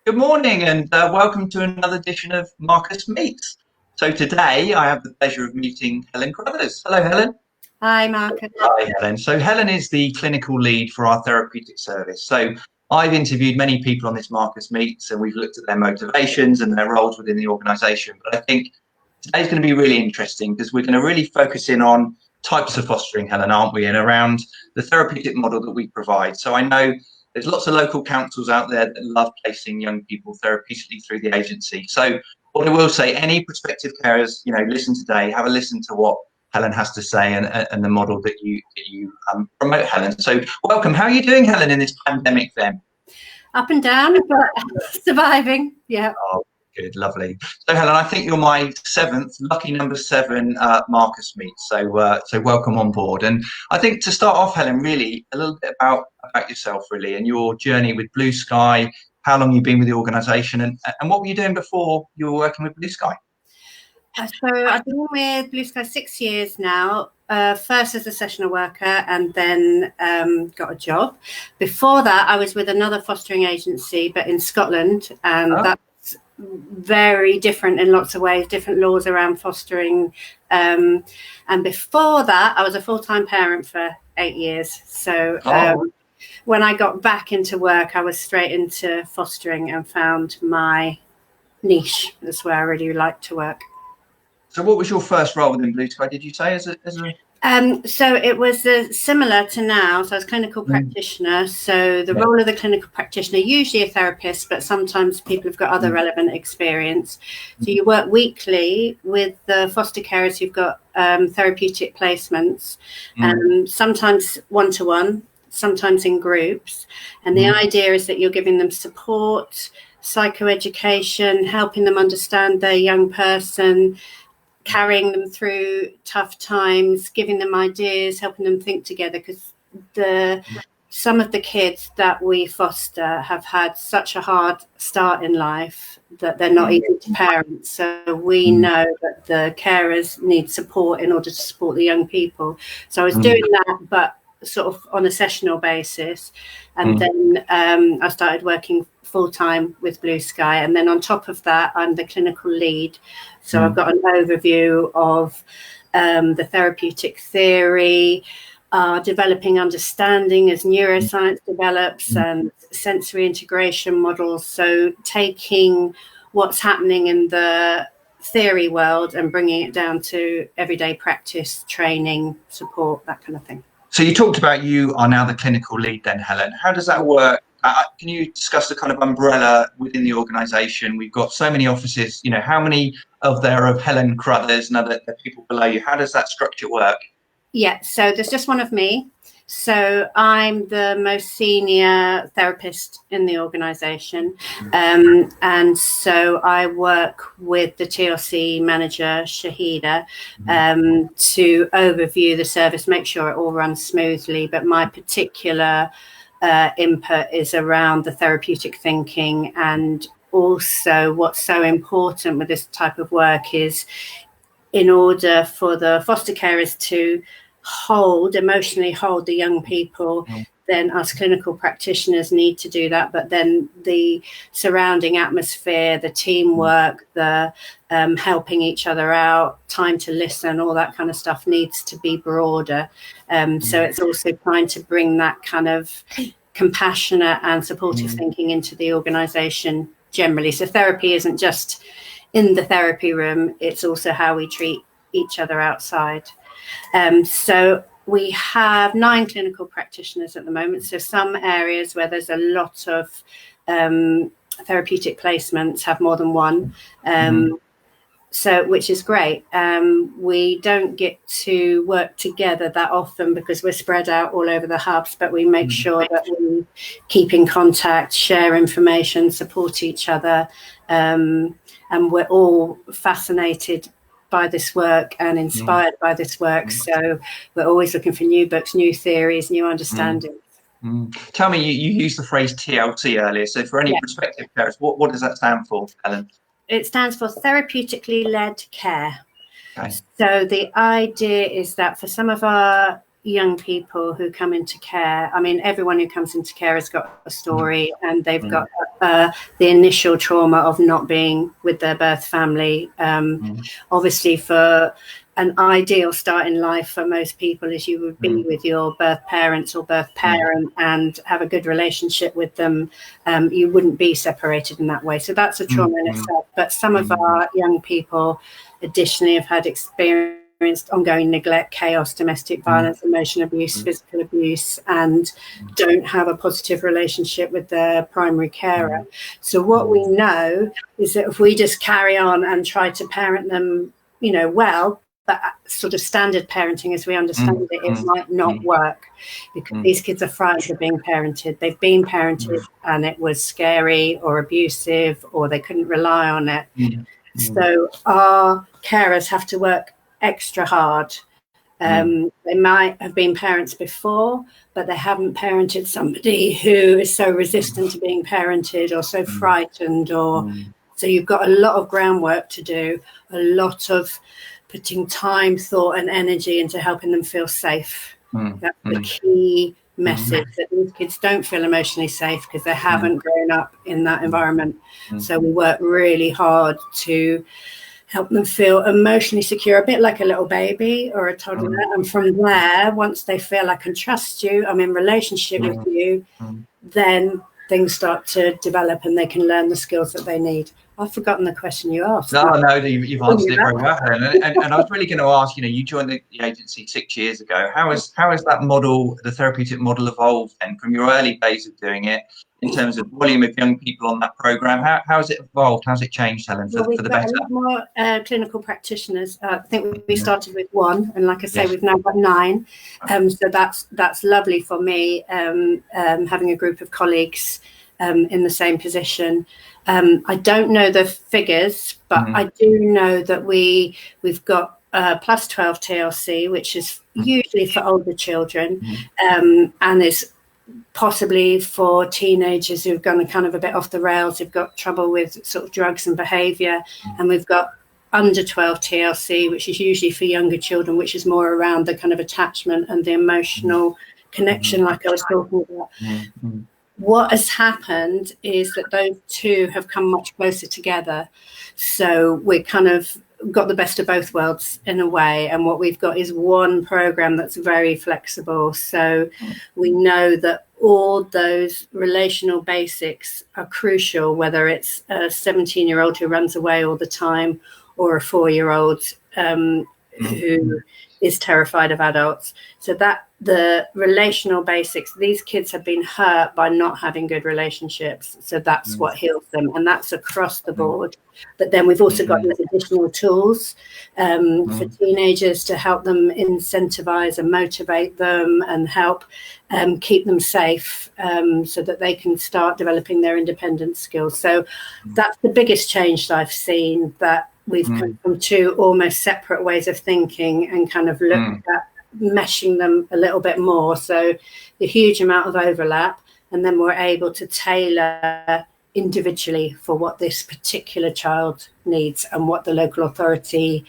Good morning and welcome to another edition of Marcus Meets. So today I have the pleasure of meeting Helen Cruthers. Hello, Helen. Hi, Marcus. Hi, Helen. So Helen is the clinical lead for our therapeutic service. So I've interviewed many people on this Marcus Meets and we've looked at their motivations and their roles within the organisation. But I think today's going to be really interesting because we're going to really focus in on types of fostering, Helen, aren't we? And around the therapeutic model that we provide. So I know there's lots of local councils out there that love placing young people therapeutically through the agency. So what I will say, any prospective carers, listen today, have a listen to what Helen has to say and the model that you promote, Helen. So welcome. How are you doing, Helen, in this pandemic then? Up and down, but surviving. Yeah. Oh, good, lovely. So Helen, I think you're my lucky number seven Marcus Meet. So welcome on board. And I think to start off, Helen, really a little bit about yourself, really, and your journey with Blue Sky. How long you've been with the organisation, and what were you doing before you were working with Blue Sky? So I've been with Blue Sky 6 years now. First as a sessional worker, and then got a job. Before that, I was with another fostering agency, but in Scotland, and that's very different in lots of ways. Different laws around fostering. And before that, I was a full-time parent for 8 years. So when I got back into work, I was straight into fostering and found my niche. That's where I really like to work. So what was your first role within Blue Sky, did you say, as a so it was similar to now. So I was clinical practitioner. So the role of the clinical practitioner, usually a therapist, but sometimes people have got other relevant experience. So you work weekly with the foster carers who've got therapeutic placements, sometimes one-to-one, sometimes in groups. And the idea is that you're giving them support, psychoeducation, helping them understand their young person, carrying them through tough times, giving them ideas, helping them think together, because some of the kids that we foster have had such a hard start in life that they're not easy to parent. So we know that the carers need support in order to support the young people. So I was doing that, but sort of on a sessional basis. And then I started working full-time with Blue Sky, and then on top of that I'm the clinical lead, so I've got an overview of the therapeutic theory, developing understanding as neuroscience develops, and sensory integration models, so taking what's happening in the theory world and bringing it down to everyday practice, training, support, that kind of thing. So you talked about you are now the clinical lead then, Helen. How does that work? Can you discuss the kind of umbrella within the organisation? We've got so many offices, how many of Helen Cruthers and other people below you? How does that structure work? Yeah, so there's just one of me. So I'm the most senior therapist in the organisation. And so I work with the TLC manager, Shahida, to overview the service, make sure it all runs smoothly. But my particular input is around the therapeutic thinking, and also what's so important with this type of work is, in order for the foster carers to emotionally hold the young people, then us clinical practitioners need to do that. But then the surrounding atmosphere, the teamwork, the helping each other out, time to listen, all that kind of stuff needs to be broader. So it's also trying to bring that kind of compassionate and supportive thinking into the organisation generally. So therapy isn't just in the therapy room, it's also how we treat each other outside. So we have 9 clinical practitioners at the moment. So some areas where there's a lot of therapeutic placements have more than one, so which is great. We don't get to work together that often because we're spread out all over the hubs, but we make sure that we keep in contact, share information, support each other, and we're all fascinated by this work and inspired by this work. So we're always looking for new books, new theories, new understandings. Tell me, you used the phrase TLC earlier. So for any prospective parents, what does that stand for, Helen? It stands for therapeutically led care. Okay. So the idea is that for some of our young people who come into care, I mean, everyone who comes into care has got a story, and they've got the initial trauma of not being with their birth family. Obviously, for an ideal start in life for most people is you would be with your birth parents or birth parent and have a good relationship with them. You wouldn't be separated in that way. So that's a trauma in itself. But some of our young people additionally have had experienced ongoing neglect, chaos, domestic violence, emotional abuse, physical abuse, and don't have a positive relationship with their primary carer. So what we know is that if we just carry on and try to parent them, well, but sort of standard parenting as we understand it might not work, because these kids are frightened of being parented. They've been parented and it was scary or abusive, or they couldn't rely on it. So our carers have to work extra hard. They might have been parents before, but they haven't parented somebody who is so resistant to being parented or so frightened, or so you've got a lot of groundwork to do, a lot of putting time, thought and energy into helping them feel safe. That's the key message, that these kids don't feel emotionally safe because they haven't grown up in that environment. So we work really hard to help them feel emotionally secure, a bit like a little baby or a toddler. And from there, once they feel I can trust you, I'm in relationship with you, then things start to develop and they can learn the skills that they need. I've forgotten the question you asked. No, you've answered it very well, Helen. And I was really going to ask, you joined the agency 6 years ago. How has that model, the therapeutic model, evolved then from your early days of doing it, in terms of volume of young people on that programme? How has it evolved? How's it changed, Helen, for the better? A lot more clinical practitioners. I think we started with 1, and like I say, we've now got 9. So that's lovely for me, having a group of colleagues in the same position. I don't know the figures, but I do know that we've got plus 12 TLC, which is usually for older children, and is possibly for teenagers who've gone kind of a bit off the rails, who've got trouble with sort of drugs and behaviour. And we've got under 12 TLC, which is usually for younger children, which is more around the kind of attachment and the emotional connection, like I was talking about. What has happened is that those two have come much closer together. So we're kind of got the best of both worlds in a way. And what we've got is one program that's very flexible. So we know that all those relational basics are crucial, whether it's a 17-year-old who runs away all the time or a 4-year-old who is terrified of adults. So that the relational basics, these kids have been hurt by not having good relationships. So that's what heals them. And that's across the board. But then we've also got these additional tools for teenagers to help them incentivize and motivate them and help keep them safe, so that they can start developing their independent skills. So that's the biggest change that I've seen, that we've come from 2 almost separate ways of thinking and kind of looked at meshing them a little bit more. So the huge amount of overlap, and then we're able to tailor individually for what this particular child needs and what the local authority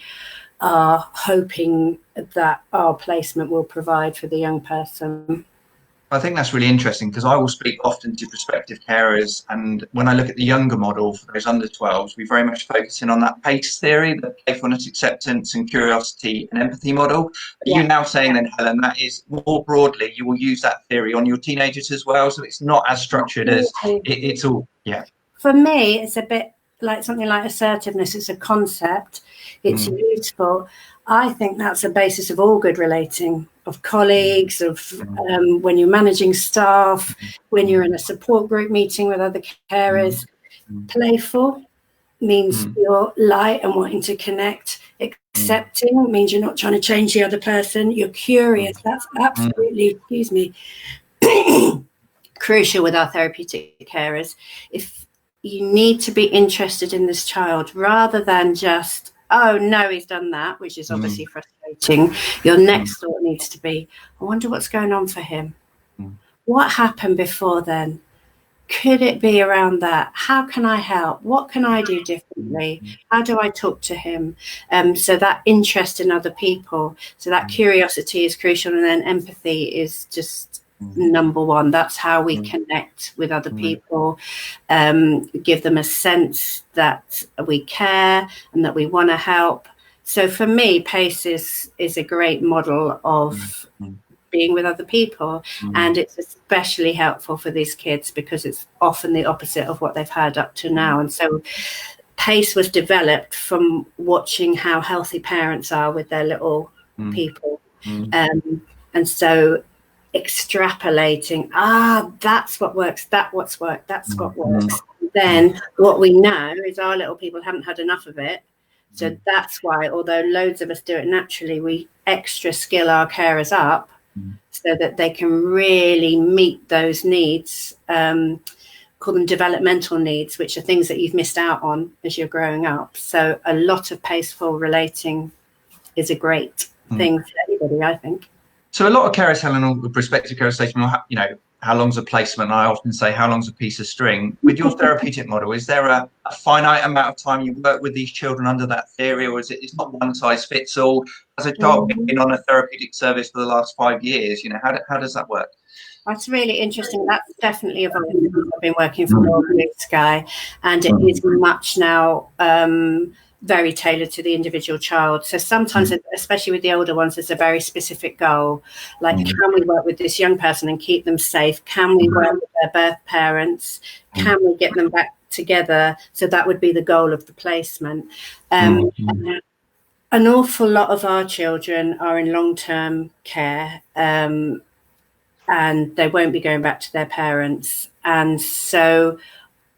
are hoping that our placement will provide for the young person. I think that's really interesting, because I will speak often to prospective carers, and when I look at the younger model for those under 12s, we very much focus in on that PACE theory, the playfulness, acceptance and curiosity and empathy model. Are you now saying then, Helen, that is more broadly, you will use that theory on your teenagers as well, so it's not as structured as it's all? For me, it's a bit like something like assertiveness. It's a concept, it's useful. I think that's the basis of all good relating, of colleagues, of when you're managing staff, when you're in a support group meeting with other carers. Playful means you're light and wanting to connect. Accepting means you're not trying to change the other person. You're curious. That's absolutely, crucial with our therapeutic carers. If you need to be interested in this child rather than just, oh no, he's done that, which is obviously frustrating. Your next thought needs to be, I wonder what's going on for him. What happened before then? could it be around that? How can I help? What can I do differently? How do I talk to him? So that interest in other people, so that curiosity is crucial, and then empathy is just number one. That's how we connect with other people, give them a sense that we care and that we want to help. So for me, PACE is a great model of being with other people, and it's especially helpful for these kids because it's often the opposite of what they've had up to now. And so PACE was developed from watching how healthy parents are with their little people, and so extrapolating, that's what works, that's what works. Then what we know is our little people haven't had enough of it. So that's why, although loads of us do it naturally, we extra skill our carers up so that they can really meet those needs, call them developmental needs, which are things that you've missed out on as you're growing up. So a lot of paceful relating is a great thing for anybody, I think. So a lot of carers, Helen, or prospective carers say, you know, how long's a placement? I often say, how long's a piece of string? With your therapeutic model, is there a finite amount of time you work with these children under that theory, or is it's not one size fits all? As a child been on a therapeutic service for the last 5 years, you know, how does that work? That's really interesting. That's definitely evolved. I've been working for Blue Sky, and it is much now very tailored to the individual child. So sometimes, especially with the older ones, there's a very specific goal. Like, can we work with this young person and keep them safe? Can we work with their birth parents? Can we get them back together? So that would be the goal of the placement. An awful lot of our children are in long-term care, and they won't be going back to their parents. And so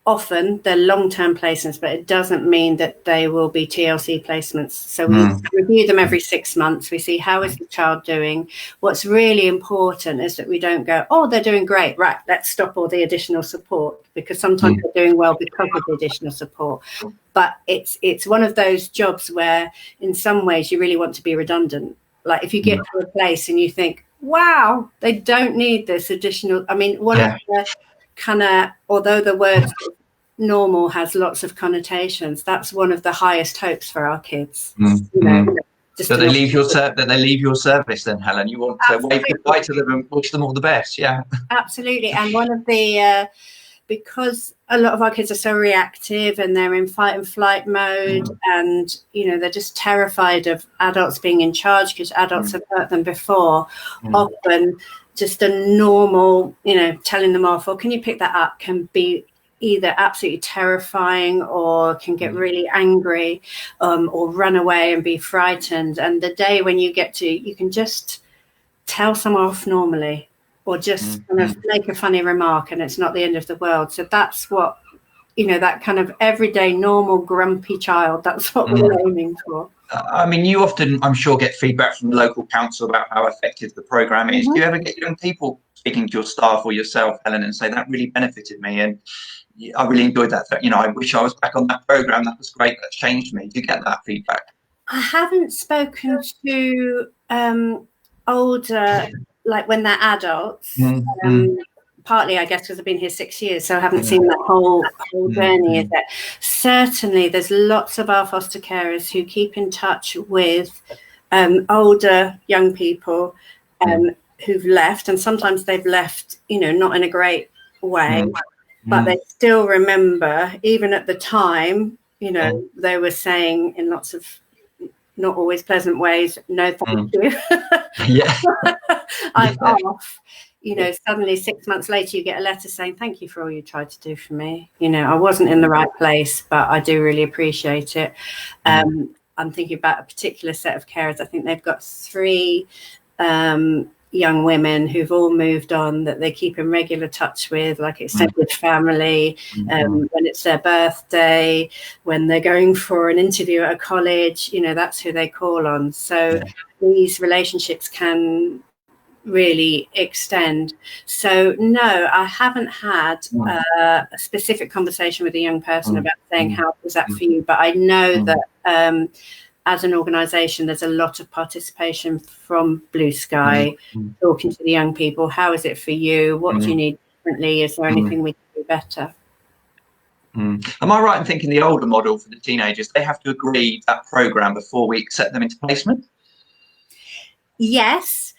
often they're long-term placements, but it doesn't mean that they will be TLC placements. So we review them every 6 months. We see, how is the child doing? What's really important is that we don't go, oh, they're doing great, right, let's stop all the additional support, because sometimes they're doing well because of the additional support. But it's one of those jobs where in some ways you really want to be redundant. Like, if you get to a place and you think, wow, they don't need this additional, I mean, one of the kind of, although the word normal has lots of connotations, that's one of the highest hopes for our kids. You know, just that they leave your service, then, Helen. You want to wave goodbye to them and wish them all the best. Yeah, absolutely. And one of the because a lot of our kids are so reactive and they're in fight and flight mode, and you know, they're just terrified of adults being in charge because adults have hurt them before. Often just a normal, you know, telling them off, or can you pick that up, can be either absolutely terrifying or can get really angry, or run away and be frightened. And the day when you can just tell someone off normally, or just kind of make a funny remark, and it's not the end of the world. So that's what, you know, that kind of everyday normal grumpy child, that's what we're aiming for. I mean, you often, I'm sure, get feedback from the local council about how effective the programme is. Do you ever get young people speaking to your staff or yourself, Helen, and say, that really benefited me and I really enjoyed that? You know, I wish I was back on that programme. That was great. That changed me. Do you get that feedback? I haven't spoken to older, like when they're adults. Partly, I guess, because I've been here 6 years, so I haven't seen that whole journey. Is it? Certainly, there's lots of our foster carers who keep in touch with older young people who've left, and sometimes they've left, you know, not in a great way, but they still remember, even at the time, you know, they were saying in lots of not always pleasant ways, no thank you. I'm off. You know, suddenly 6 months later, you get a letter saying, thank you for all you tried to do for me. You know, I wasn't in the right place, but I do really appreciate it. I'm thinking about a particular set of carers. I think they've got 3 young women who've all moved on that they keep in regular touch with, like extended family, when it's their birthday, when they're going for an interview at a college, you know, that's who they call on. So these relationships can really extend. So no, I haven't had a specific conversation with a young person about saying, how was that for you? But I know that as an organisation, there's a lot of participation from Blue Sky, talking to the young people. How is it for you? What do you need differently? Is there anything we can do better. Am I right in thinking the older model for the teenagers, they have to agree that program before we accept them into placement? Yes,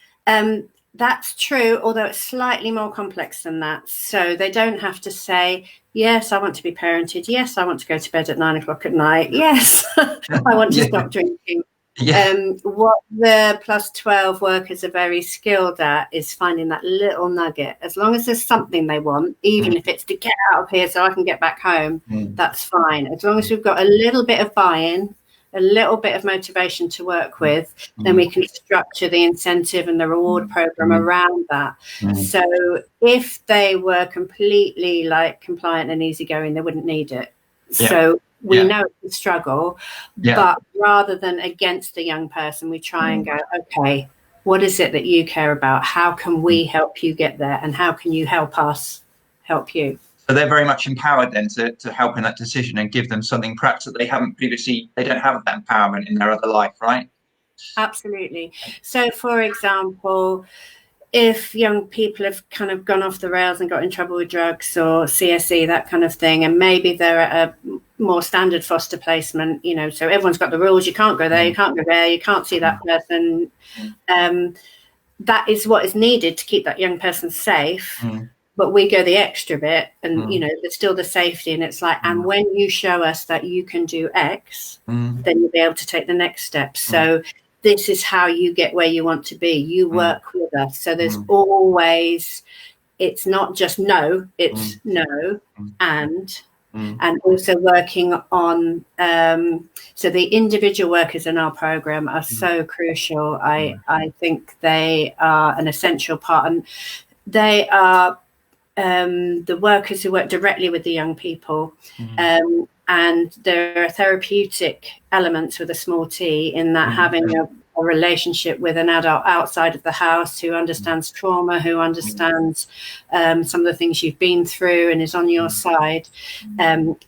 that's true, although it's slightly more complex than that. So they don't have to say, yes, I want to be parented. Yes, I want to go to bed at 9 o'clock at night. Yes, I want to stop drinking. What the plus 12 workers are very skilled at is finding that little nugget. As long as there's something they want, even if it's to get out of here so I can get back home, that's fine. As long as we've got a little bit of buy-in, a little bit of motivation to work with, then we can structure the incentive and the reward program around that. So if they were completely like compliant and easygoing, they wouldn't need it. So we know it's a struggle, but rather than against the young person, we try and go, okay, what is it that you care about? How can we help you get there? And how can you help us help you? So they're very much empowered then to help in that decision and give them something perhaps that they haven't previously, they don't have that empowerment in their other life, right? Absolutely. So, for example, if young people have kind of gone off the rails and got in trouble with drugs or CSE, that kind of thing, and maybe they're at a more standard foster placement, you know, so everyone's got the rules, you can't go there, you can't go there, you can't see that person. That is what is needed to keep that young person safe. But we go the extra bit and, you know, there's still the safety. And it's like, and when you show us that you can do X, then you'll be able to take the next step. So this is how you get where you want to be. You work with us. So there's always, it's not just no, it's no and also working on, so the individual workers in our program are so crucial. I think they are an essential part, and they are the workers who work directly with the young people. And there are therapeutic elements with a small t in that having a relationship with an adult outside of the house who understands trauma, who understands some of the things you've been through and is on your side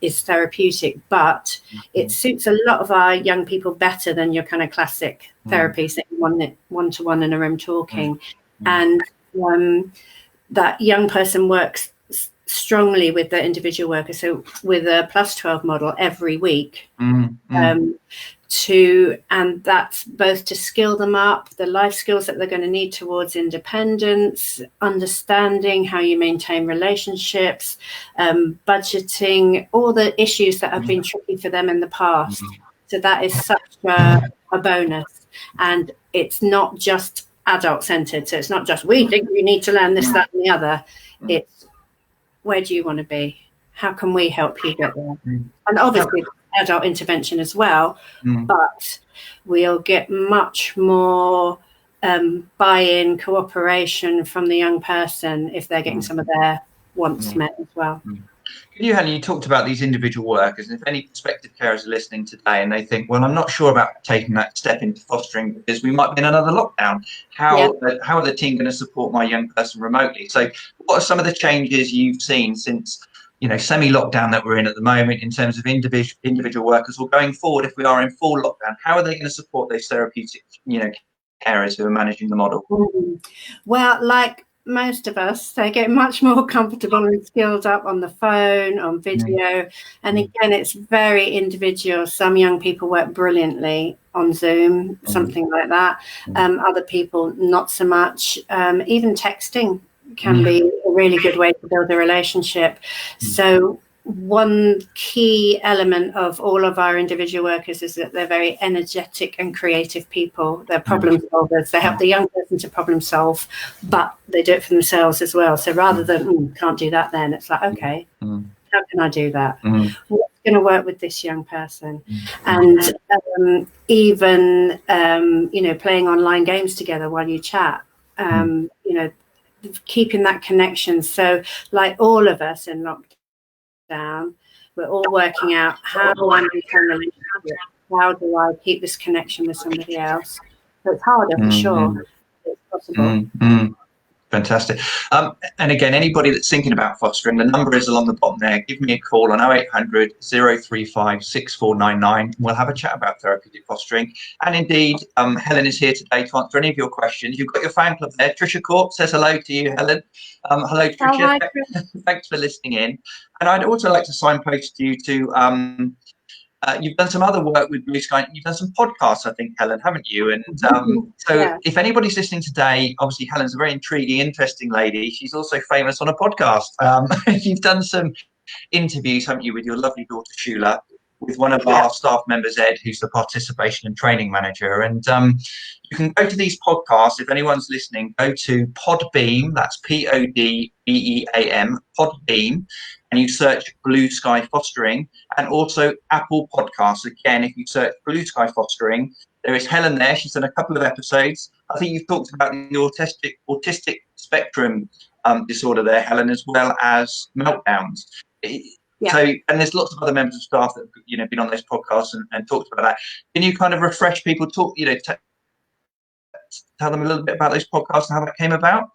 is therapeutic. But it suits a lot of our young people better than your kind of classic therapy, sitting one-to-one in a room talking. And that young person works strongly with the individual worker, so with a plus 12 model every week, and that's both to skill them up, the life skills that they're going to need towards independence, understanding how you maintain relationships, budgeting, all the issues that have been tricky for them in the past. So that is such a bonus, and it's not just adult centered, so it's not just we think you need to learn this, that and the other. It's where do you want to be, how can we help you get there? And obviously adult intervention as well, but we'll get much more buy-in, cooperation from the young person if they're getting some of their wants met as well. You, Helen, you talked about these individual workers, and if any prospective carers are listening today and they think, well, I'm not sure about taking that step into fostering because we might be in another lockdown, how are the team going to support my young person remotely? So what are some of the changes you've seen since, you know, semi-lockdown that we're in at the moment in terms of individual workers, or going forward if we are in full lockdown, how are they going to support those therapeutic, you know, carers who are managing the model? Well, like most of us, they get much more comfortable and skilled up on the phone, on video. And again, it's very individual. Some young people work brilliantly on Zoom, something like that. Other people, not so much. Even texting can be a really good way to build a relationship. So one key element of all of our individual workers is that they're very energetic and creative people. They're problem solvers. They help the young person to problem solve, but they do it for themselves as well. So rather than can't do that, then it's like, okay, how can I do that? What's going to work with this young person? And even you know, playing online games together while you chat, you know, keeping that connection. So like all of us in lockdown, we're all working out how do I maintain a relationship? How do I keep this connection with somebody else? So it's harder for sure. It's possible. Fantastic. And again, anybody that's thinking about fostering, the number is along the bottom there. Give me a call on 0800 035 6499. We'll have a chat about therapeutic fostering. And indeed, Helen is here today to answer any of your questions. You've got your fan club there. Trisha Corp says hello to you, Helen. Hello, Trisha. Oh, hi, Thanks for listening in. And I'd also like to signpost you to you've done some other work with Blue Sky. You've done some podcasts, I think, Helen, haven't you? And so if anybody's listening today, obviously Helen's a very intriguing, interesting lady. She's also famous on a podcast. You've done some interviews, haven't you, with your lovely daughter, Shula, with one of our staff members, Ed, who's the participation and training manager. And you can go to these podcasts. If anyone's listening, go to Podbeam. That's Podbeam, Podbeam. And you search Blue Sky Fostering, and also Apple Podcasts. Again, if you search Blue Sky Fostering, there is Helen there. She's done a couple of episodes. I think you've talked about the autistic spectrum disorder there, Helen, as well as meltdowns. So, and there's lots of other members of staff that have been on those podcasts and talked about that. Can you kind of refresh people, tell them a little bit about those podcasts and how that came about?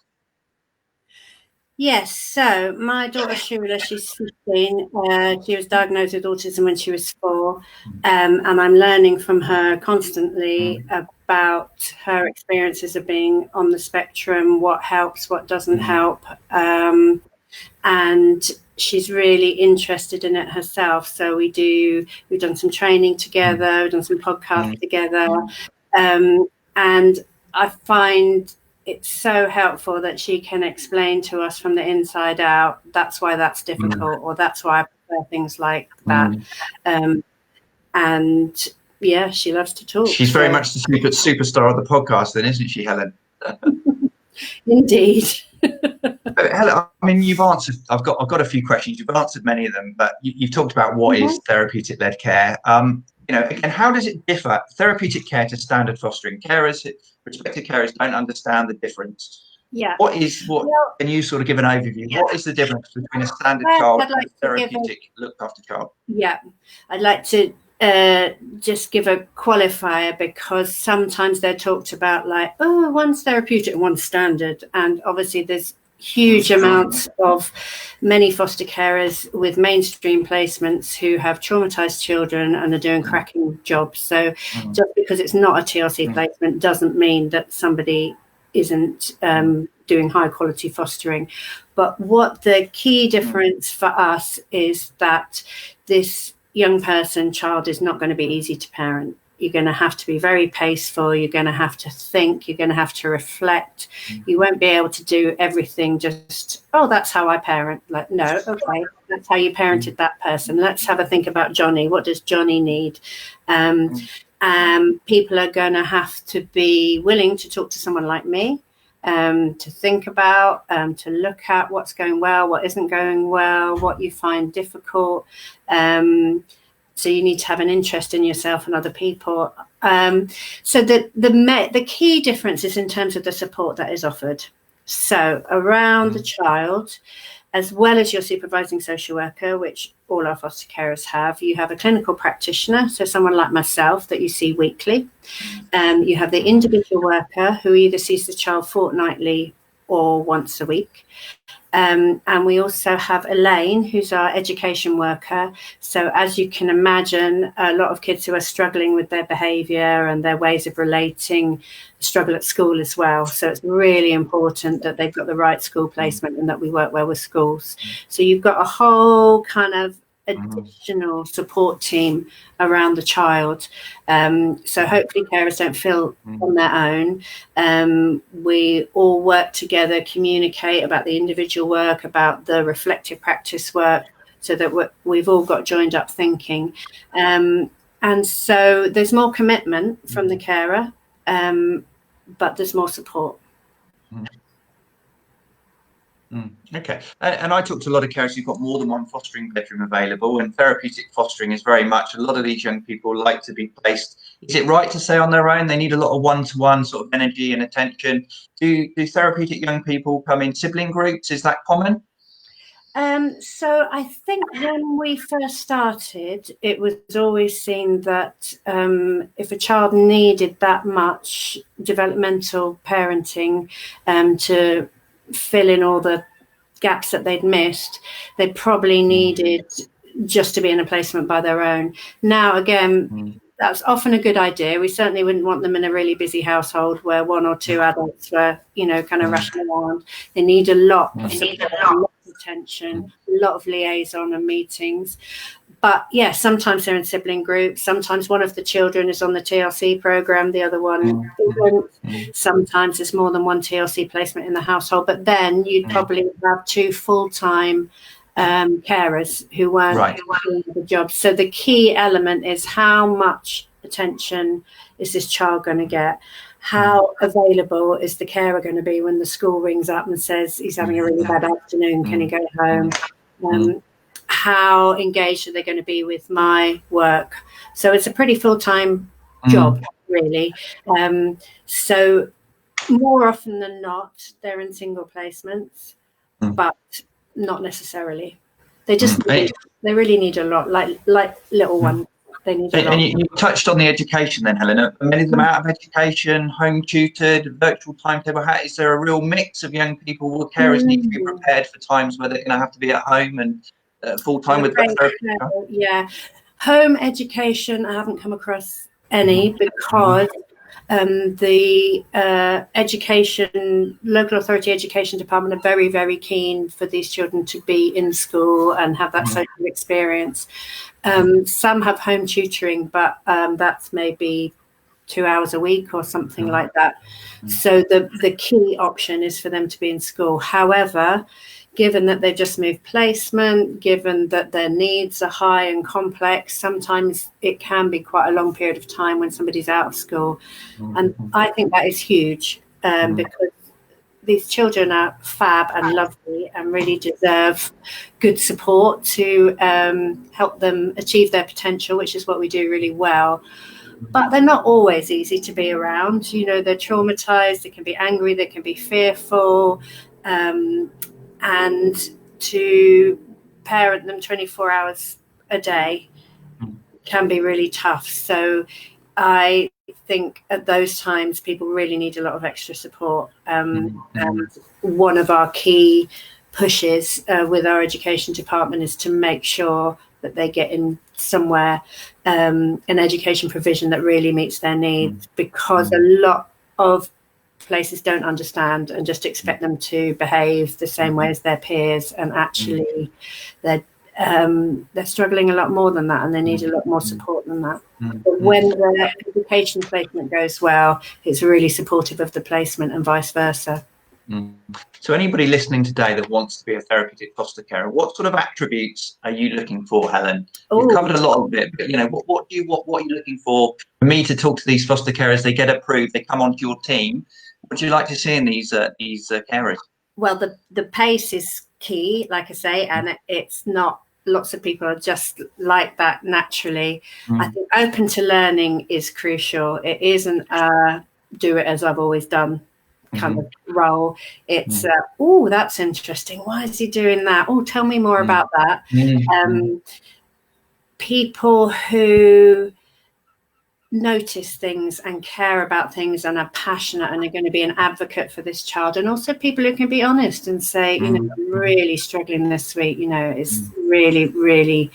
Yes, so my daughter Shula, she's 15. She was diagnosed with autism when she was 4, and I'm learning from her constantly about her experiences of being on the spectrum, what helps, what doesn't help, and she's really interested in it herself. So we've done some training together, we've done some podcasts together, and I find it's so helpful that she can explain to us from the inside out, that's why that's difficult, or that's why I prefer things like that. And yeah, she loves to talk. She's very much the superstar of the podcast then, isn't she, Helen? Indeed. Helen, I mean, you've answered, I've got a few questions. You've answered many of them, but you've talked about what is therapeutic-led care. Again, how does it differ, therapeutic care to standard fostering? Prospective carers don't understand the difference. Yeah. Can you sort of give an overview? Yeah. What is the difference between a standard child and a therapeutic looked after child? Yeah, I'd like to just give a qualifier, because sometimes they're talked about like, oh, one's therapeutic and one's standard. And obviously there's huge amounts of many foster carers with mainstream placements who have traumatized children and are doing cracking jobs. So just because it's not a TLC placement doesn't mean that somebody isn't doing high quality fostering. But what the key difference for us is that this young child is not going to be easy to parent. You're going to have to be very paceful. You're going to have to think. You're going to have to reflect. You won't be able to do everything just, oh, that's how I parent. Like, no, okay, that's how you parented that person. Let's have a think about Johnny. What does Johnny need? People are going to have to be willing to talk to someone like me, to think about, to look at what's going well, what isn't going well, what you find difficult. So you need to have an interest in yourself and other people. So the key difference is in terms of the support that is offered. So around the child, as well as your supervising social worker, which all our foster carers have, you have a clinical practitioner, so someone like myself that you see weekly. You have the individual worker who either sees the child fortnightly or once a week. And we also have Elaine, who's our education worker. So as you can imagine, a lot of kids who are struggling with their behaviour and their ways of relating struggle at school as well. So it's really important that they've got the right school placement and that we work well with schools. So you've got a whole kind of additional support team around the child. So hopefully carers don't feel on their own. We all work together, communicate about the individual work, about the reflective practice work, so that we've all got joined up thinking. And so there's more commitment from the carer, but there's more support. Okay. And I talk to a lot of carers who've got more than one fostering bedroom available, and therapeutic fostering is very much, a lot of these young people like to be placed. Is it right to say on their own? They need a lot of one-to-one sort of energy and attention. Do therapeutic young people come in sibling groups? Is that common? So I think when we first started, it was always seen that if a child needed that much developmental parenting to fill in all the gaps that they'd missed. They probably needed just to be in a placement by their own. Now, again, that's often a good idea. We certainly wouldn't want them in a really busy household where one or two adults were, kind of rushing around. They need a lot of support, a lot of attention, a lot of liaison and meetings. But yeah, sometimes they're in sibling groups. Sometimes one of the children is on the TLC program, the other one isn't. Sometimes there's more than one TLC placement in the household. But then you'd probably have 2 full-time carers who weren't doing the job. So the key element is how much attention is this child going to get? How available is the carer going to be when the school rings up and says he's having a really bad afternoon, can he go home? How engaged are they going to be with my work? So it's a pretty full-time job, really. So more often than not, they're in single placements, but not necessarily. They just they really need a lot, like little ones. They need a lot. And you touched on the education then, Helen. Are many of them out of education, home tutored, virtual timetable? Is there a real mix of young people? Will carers need to be prepared for times where they're going to have to be at home and full time with therapy? Yeah, home education, I haven't come across any because the local authority education department are very, very keen for these children to be in school and have that social experience. Some have home tutoring, but that's maybe 2 hours a week or something like that. So the key option is for them to be in school. However, given that they've just moved placement, given that their needs are high and complex, sometimes it can be quite a long period of time when somebody's out of school. And I think that is huge because these children are fab and lovely and really deserve good support to help them achieve their potential, which is what we do really well. But they're not always easy to be around. They're traumatized, they can be angry, they can be fearful. And to parent them 24 hours a day can be really tough. So I think at those times people really need a lot of extra support. And one of our key pushes with our education department is to make sure that they get in somewhere, an education provision that really meets their needs, because a lot of places don't understand and just expect them to behave the same way as their peers, and actually they're struggling a lot more than that, and they need a lot more support than that. But when the education placement goes well, it's really supportive of the placement and vice versa. So anybody listening today that wants to be a therapeutic foster carer, what sort of attributes are you looking for, Helen? You've covered a lot of it, but what are you looking for me to talk to these foster carers? They get approved, they come onto your team. What do you like to see in these carers? Well, the pace is key, like I say, and it's not lots of people are just like that naturally. I think open to learning is crucial. It isn't do it as I've always done kind of role. It's that's interesting. Why is he doing that? Tell me more about that. People who notice things and care about things and are passionate and are going to be an advocate for this child, and also people who can be honest and say, I'm really struggling this week, it's really, really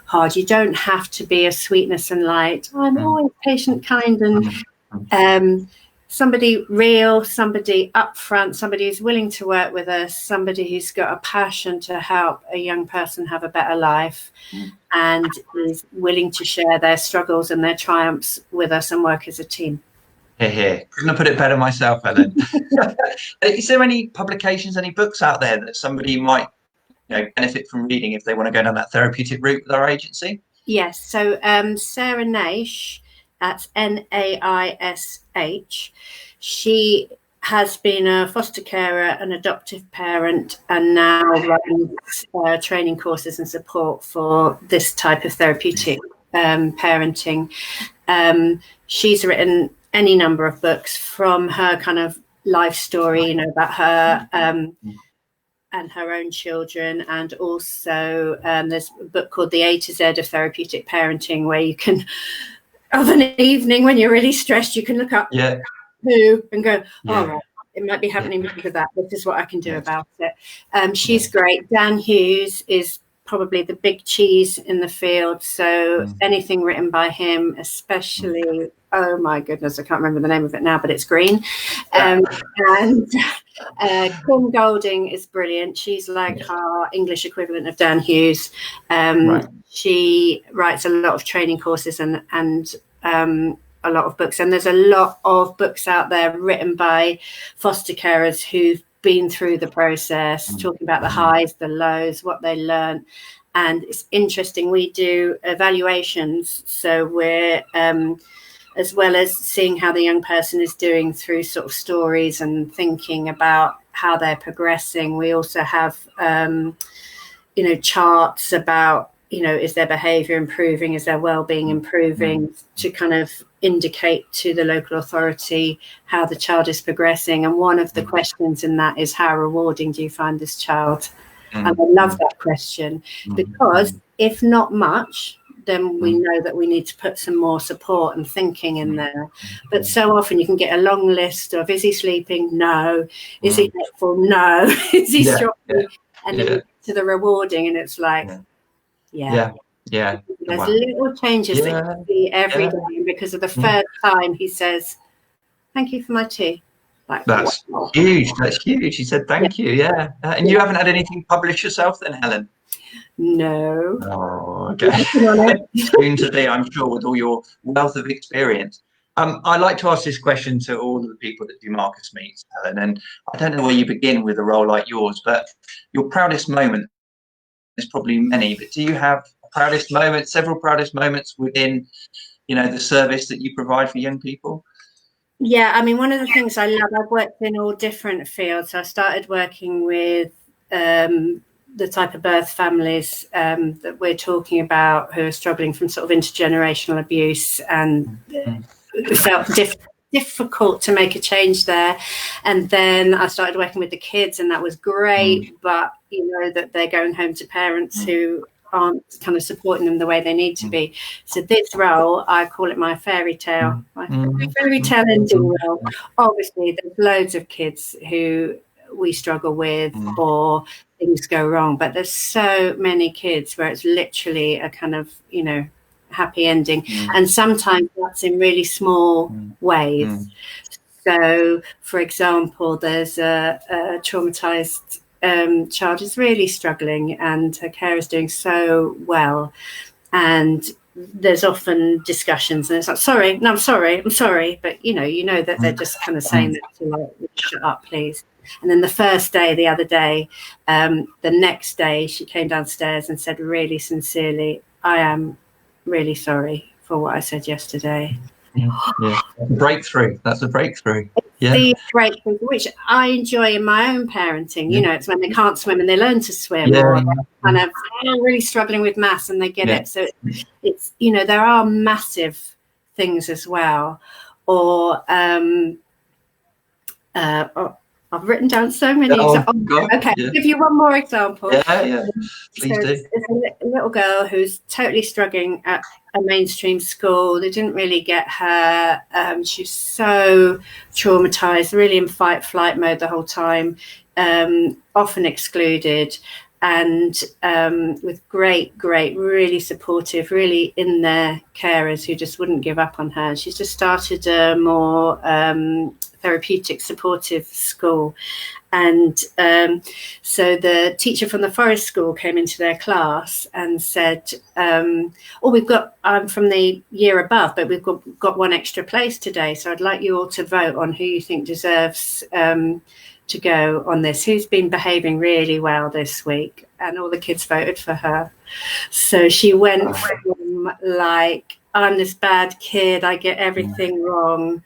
hard. You don't have to be a sweetness and light. I'm always patient, kind, and somebody real, somebody upfront, somebody who's willing to work with us, somebody who's got a passion to help a young person have a better life and is willing to share their struggles and their triumphs with us and work as a team. Couldn't have put it better myself, Helen. Is there any publications, any books out there that somebody might benefit from reading if they want to go down that therapeutic route with our agency? Yes. So Sarah Naish, that's Naish. She has been a foster carer, an adoptive parent, and now runs training courses and support for this type of therapeutic parenting. She's written any number of books, from her kind of life story, about her and her own children, and also there's a book called The A to Z of Therapeutic Parenting, where you can, of an evening when you're really stressed, you can look up who and go, right, it might be happening because of that. This is what I can do about it. She's great. Dan Hughes is probably the big cheese in the field. So anything written by him, especially, oh my goodness, I can't remember the name of it now, but it's green. And Kim Golding is brilliant. She's like our English equivalent of Dan Hughes. She writes a lot of training courses and a lot of books. And there's a lot of books out there written by foster carers who've been through the process, talking about the highs, the lows, what they learned. And it's interesting, we do evaluations, so we're as well as seeing how the young person is doing through sort of stories and thinking about how they're progressing, we also have charts about, is their behavior improving, is their well-being improving, to kind of indicate to the local authority how the child is progressing. And one of the questions in that is, how rewarding do you find this child? And I love that question, because if not much, then we know that we need to put some more support and thinking in there. But so often you can get a long list of, is he sleeping? No. Is he wakeful? No. Is he strong? And then you get to the rewarding, and it's like, there's little changes that you see every day. And because of the first time he says, thank you for my tea. Like, that's huge. That's huge. He said thank you. And you haven't had anything published yourself then, Helen? No. Oh, okay. Soon to be, I'm sure, with all your wealth of experience. I like to ask this question to all of the people that do Marcus Meets, Helen, and I don't know where you begin with a role like yours, but your proudest moment, there's probably many, but do you have proudest moments, several proudest moments within, the service that you provide for young people? Yeah, I mean, one of the things I love, I've worked in all different fields. I started working with the type of birth families that we're talking about, who are struggling from sort of intergenerational abuse, and it felt difficult to make a change there. And then I started working with the kids, and that was great, but that they're going home to parents who aren't kind of supporting them the way they need to be. So this role, I call it my fairy tale ending role. Obviously, there's loads of kids who we struggle with or things go wrong, but there's so many kids where it's literally a kind of, happy ending. And sometimes that's in really small ways. So, for example, there's a traumatized child is really struggling, and her care is doing so well, and there's often discussions, and it's like, I'm sorry, but that they're just kind of saying that to like, shut up please. And then the other day, the next day she came downstairs and said really sincerely, I am really sorry for what I said yesterday. Breakthrough. That's a breakthrough. The breakthrough, which I enjoy in my own parenting. It's when they can't swim and they learn to swim, or kind of really struggling with maths and they get it. So it's there are massive things as well. Or I've written down so many. I'll give you one more example. Please do. There's a little girl who's totally struggling at a mainstream school. They didn't really get her. She's so traumatized, really in fight-flight mode the whole time, often excluded, and with great, really supportive, really in there carers who just wouldn't give up on her. She's just started a more therapeutic, supportive school. And so the teacher from the forest school came into their class and said, I'm from the year above, but we've got one extra place today. So I'd like you all to vote on who you think deserves to go on this. Who's been behaving really well this week? And all the kids voted for her. So she went from like, I'm this bad kid, I get everything wrong,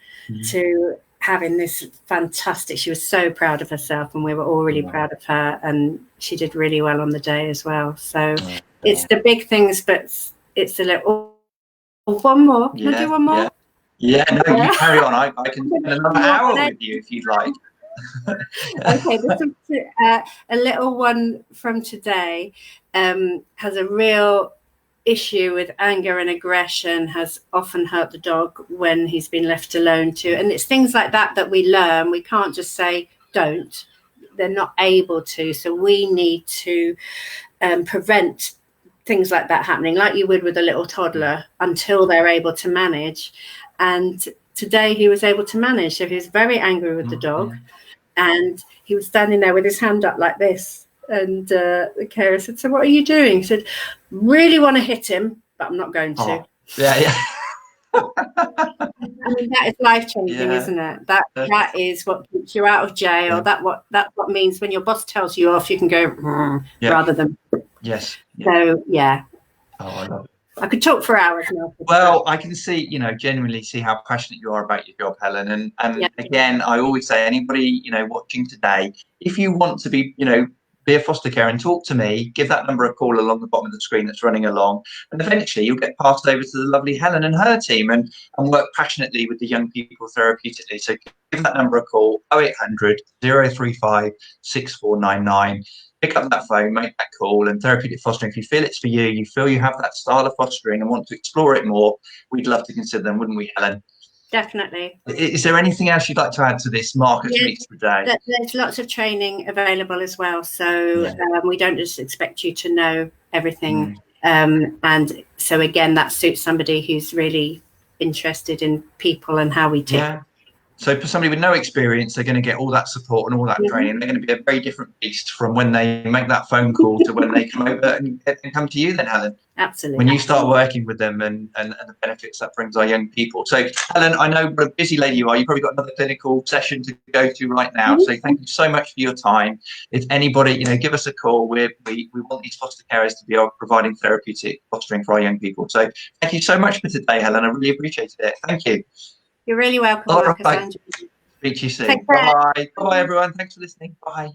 to having this fantastic, she was so proud of herself, and we were all really proud of her, and she did really well on the day as well. So it's the big things, but it's a little one more. Can I do one more? You carry on. I can spend another hour with you if you'd like. Okay, this is a little one from today. Has a real issue with anger and aggression has often hurt the dog when he's been left alone too. And it's things like that that we learn. We can't just say don't. They're not able to. So we need to prevent things like that happening, like you would with a little toddler, until they're able to manage. And today he was able to manage. So he was very angry with the dog, and he was standing there with his hand up like this. And the carer said, "So what are you doing?" He said, "Really want to hit him, but I'm not going to." Oh, yeah. I mean, that is life-changing, isn't it? That is what keeps you out of jail. That's what means when your boss tells you off, you can go rather than yes. So yeah. Oh, I love it. I could talk for hours now. Well, I can see, genuinely see how passionate you are about your job, Helen. And again, I always say, anybody, watching today, if you want to be, be a foster care and talk to me, give that number a call along the bottom of the screen that's running along. And eventually you'll get passed over to the lovely Helen and her team and work passionately with the young people therapeutically. So give that number a call, 0800 035 6499. Pick up that phone, make that call. And Therapeutic Fostering, if you feel it's for you, you feel you have that style of fostering and want to explore it more, we'd love to consider them, wouldn't we, Helen? Definitely. Is there anything else you'd like to add to this Marcus Meets today? There's lots of training available as well. So we don't just expect you to know everything. And so, again, that suits somebody who's really interested in people and how we tick. Yeah. So for somebody with no experience, they're going to get all that support and all that training. They're going to be a very different beast from when they make that phone call to when they come over and come to you then, Helen. Absolutely. When you start working with them and the benefits that brings our young people. So, Helen, I know what a busy lady you are. You've probably got another clinical session to go to right now. So thank you so much for your time. If anybody, give us a call. We want these foster carers to be providing therapeutic fostering for our young people. So thank you so much for today, Helen. I really appreciated it. Thank you. You're really welcome, All Marcus. right. Speak to you soon. Bye-bye. Bye-bye, everyone. Thanks for listening. Bye.